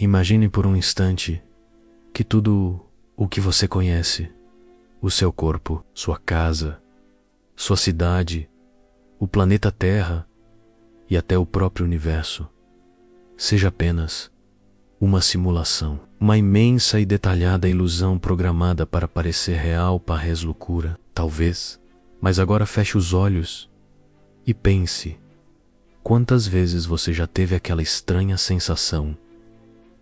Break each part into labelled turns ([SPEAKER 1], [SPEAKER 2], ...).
[SPEAKER 1] Imagine por um instante que tudo o que você conhece, o seu corpo, sua casa, sua cidade, o planeta Terra e até o próprio universo, seja apenas uma simulação, uma imensa e detalhada ilusão programada para parecer real, parrez loucura, talvez. Mas agora feche os olhos e pense quantas vezes você já teve aquela estranha sensação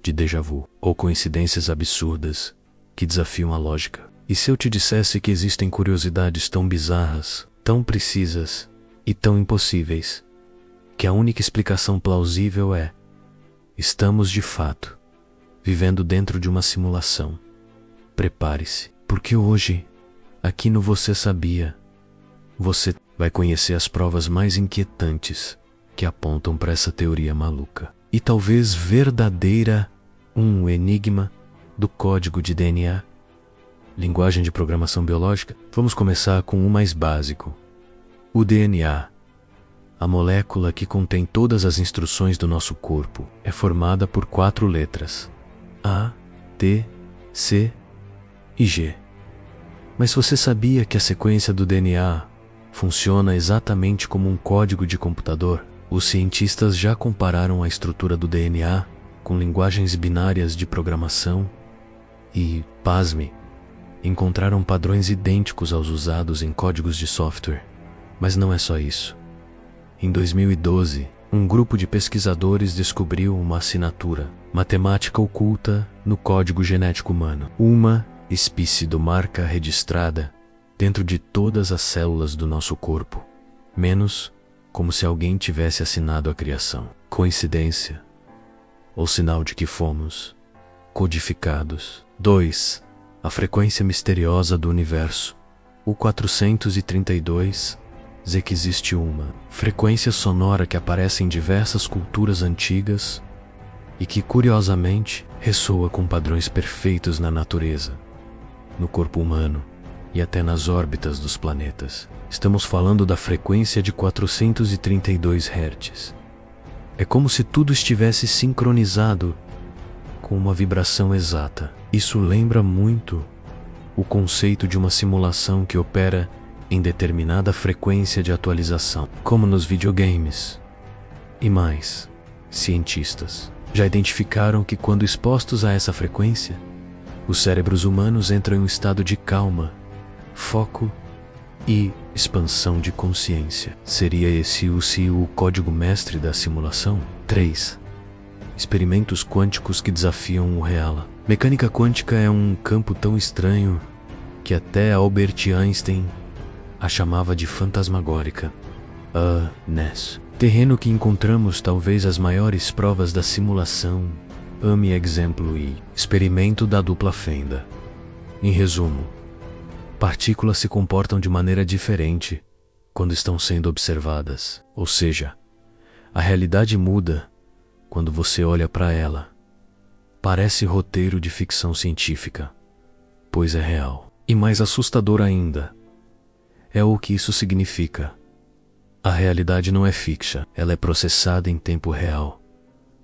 [SPEAKER 1] de déjà vu ou coincidências absurdas que desafiam a lógica. E se eu te dissesse que existem curiosidades tão bizarras, tão precisas e tão impossíveis, que a única explicação plausível é: estamos de fato vivendo dentro de uma simulação. Prepare-se, porque hoje, aqui no Você Sabia, você vai conhecer as provas mais inquietantes que apontam para essa teoria maluca e talvez verdadeira, um enigma do código de DNA. Linguagem de programação biológica. Vamos começar com o mais básico. O DNA, a molécula que contém todas as instruções do nosso corpo, é formada por 4 letras: A, T, C e G. Mas você sabia que a sequência do DNA funciona exatamente como um código de computador? Os cientistas já compararam a estrutura do DNA com linguagens binárias de programação e, pasme, encontraram padrões idênticos aos usados em códigos de software. Mas não é só isso. Em 2012, um grupo de pesquisadores descobriu uma assinatura matemática oculta no código genético humano, uma espécie de marca registrada dentro de todas as células do nosso corpo, menos como se alguém tivesse assinado a criação. Coincidência? Ou sinal de que fomos codificados? 2. A frequência misteriosa do universo. O 432 diz que existe uma frequência sonora que aparece em diversas culturas antigas e que, curiosamente, ressoa com padrões perfeitos na natureza, no corpo humano e até nas órbitas dos planetas. Estamos falando da frequência de 432 Hz. É como se tudo estivesse sincronizado com uma vibração exata. Isso lembra muito o conceito de uma simulação que opera em determinada frequência de atualização, como nos videogames. E mais, cientistas já identificaram que quando expostos a essa frequência, os cérebros humanos entram em um estado de calma, foco e expansão de consciência. Seria esse o código mestre da simulação? 3. Experimentos quânticos que desafiam o real. Mecânica quântica é um campo tão estranho que até Albert Einstein a chamava de fantasmagórica. NES. Terreno que encontramos talvez as maiores provas da simulação. Ame exemplo e experimento da dupla fenda. Em resumo, partículas se comportam de maneira diferente quando estão sendo observadas. Ou seja, a realidade muda quando você olha para ela. Parece roteiro de ficção científica, pois é real. E mais assustador ainda é o que isso significa. A realidade não é fixa, ela é processada em tempo real,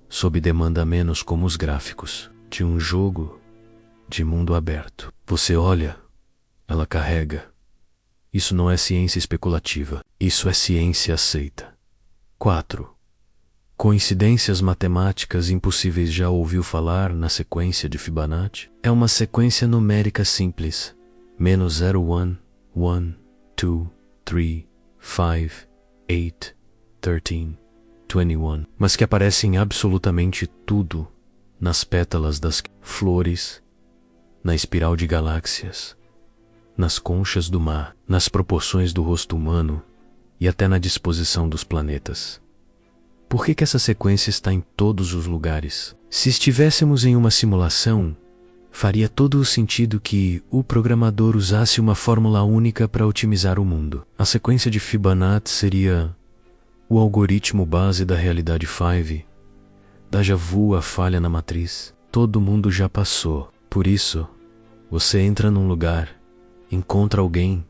[SPEAKER 1] sob demanda menos como os gráficos de um jogo de mundo aberto. Você olha, ela carrega. Isso não é ciência especulativa, isso é ciência aceita. 4. Coincidências matemáticas impossíveis. Já ouviu falar na sequência de Fibonacci? É uma sequência numérica simples. -0, 1, 1, 2, 3, 5, 8, 13, 21. Mas que aparece em absolutamente tudo. Nas pétalas das flores, na espiral de galáxias, nas conchas do mar, nas proporções do rosto humano e até na disposição dos planetas. Por que essa sequência está em todos os lugares? Se estivéssemos em uma simulação, faria todo o sentido que o programador usasse uma fórmula única para otimizar o mundo. A sequência de Fibonacci seria o algoritmo base da realidade 5, déjà vu, a falha na matriz. Todo mundo já passou. Por isso, você entra num lugar, encontra alguém,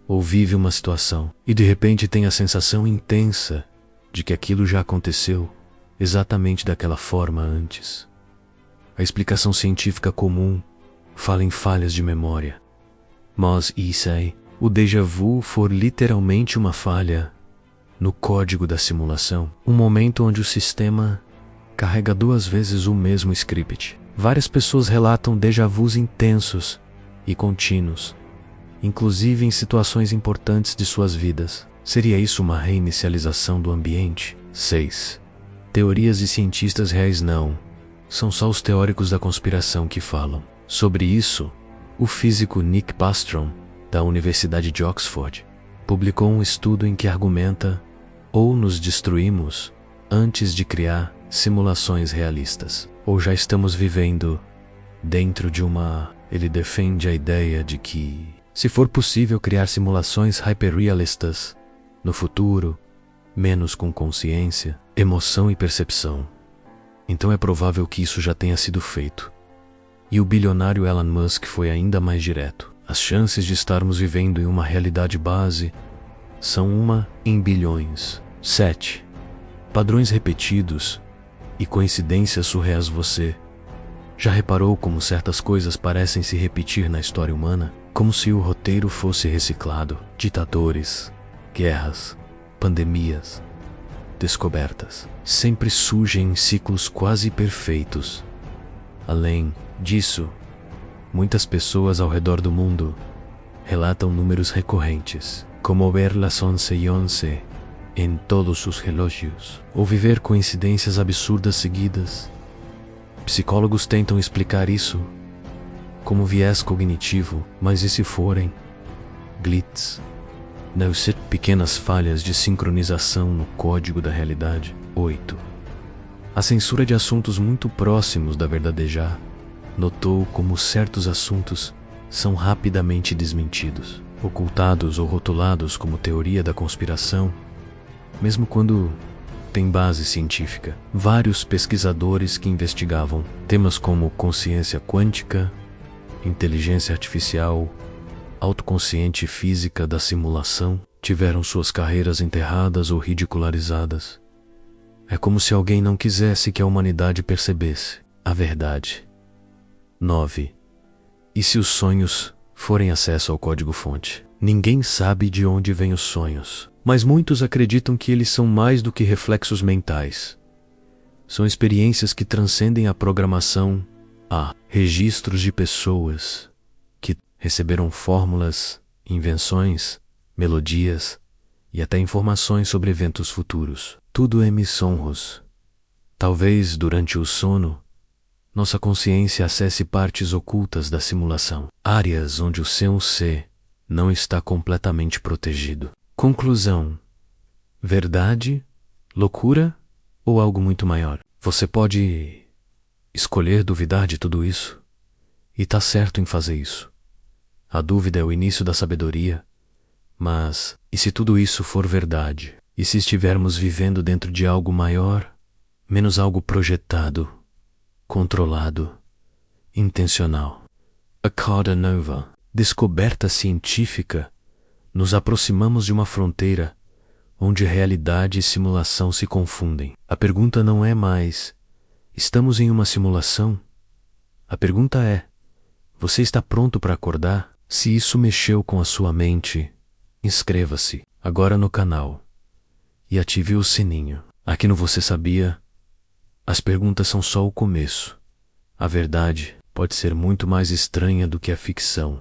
[SPEAKER 1] ou vive uma situação, e de repente tem a sensação intensa de que aquilo já aconteceu exatamente daquela forma antes. A explicação científica comum fala em falhas de memória. Mas e se o déjà vu for literalmente uma falha no código da simulação? Um momento onde o sistema carrega 2 vezes o mesmo script. Várias pessoas relatam déjà vus intensos e contínuos, inclusive em situações importantes de suas vidas. Seria isso uma reinicialização do ambiente? 6. Teorias de cientistas reais não. São só os teóricos da conspiração que falam. Sobre isso, o físico Nick Bostrom, da Universidade de Oxford, publicou um estudo em que argumenta: ou nos destruímos antes de criar simulações realistas, ou já estamos vivendo dentro de uma... Ele defende a ideia de que, se for possível criar simulações hyperrealistas no futuro, menos com consciência, emoção e percepção, então é provável que isso já tenha sido feito. E o bilionário Elon Musk foi ainda mais direto. As chances de estarmos vivendo em uma realidade base são 1 em bilhões. 7. Padrões repetidos e coincidências surreais. Você já reparou como certas coisas parecem se repetir na história humana? Como se o roteiro fosse reciclado. Ditadores, guerras, pandemias, descobertas, sempre surgem em ciclos quase perfeitos. Além disso, muitas pessoas ao redor do mundo relatam números recorrentes, como ver las 11:11 em todos os relógios, ou viver coincidências absurdas seguidas. Psicólogos tentam explicar isso como viés cognitivo, mas e se forem glitches? Não ser pequenas falhas de sincronização no código da realidade. 8. A censura de assuntos muito próximos da verdade já notou como certos assuntos são rapidamente desmentidos, ocultados ou rotulados como teoria da conspiração, mesmo quando tem base científica. Vários pesquisadores que investigavam temas como consciência quântica, inteligência artificial, autoconsciente e física da simulação tiveram suas carreiras enterradas ou ridicularizadas. É como se alguém não quisesse que a humanidade percebesse a verdade. 9. E se os sonhos forem acesso ao código-fonte? Ninguém sabe de onde vêm os sonhos, mas muitos acreditam que eles são mais do que reflexos mentais. São experiências que transcendem a programação. Há registros de pessoas que receberam fórmulas, invenções, melodias e até informações sobre eventos futuros. Tudo é sonhos. Talvez durante o sono, nossa consciência acesse partes ocultas da simulação, áreas onde o seu ser não está completamente protegido. Conclusão: verdade, loucura ou algo muito maior? Você pode escolher duvidar de tudo isso, e tá certo em fazer isso. A dúvida é o início da sabedoria, mas e se tudo isso for verdade? E se estivermos vivendo dentro de algo maior, menos algo projetado, controlado, intencional? A Coda Nova, descoberta científica, nos aproximamos de uma fronteira onde realidade e simulação se confundem. A pergunta não é mais: estamos em uma simulação? A pergunta é: você está pronto para acordar? Se isso mexeu com a sua mente, inscreva-se agora no canal e ative o sininho. Aqui no Você Sabia, as perguntas são só o começo. A verdade pode ser muito mais estranha do que a ficção.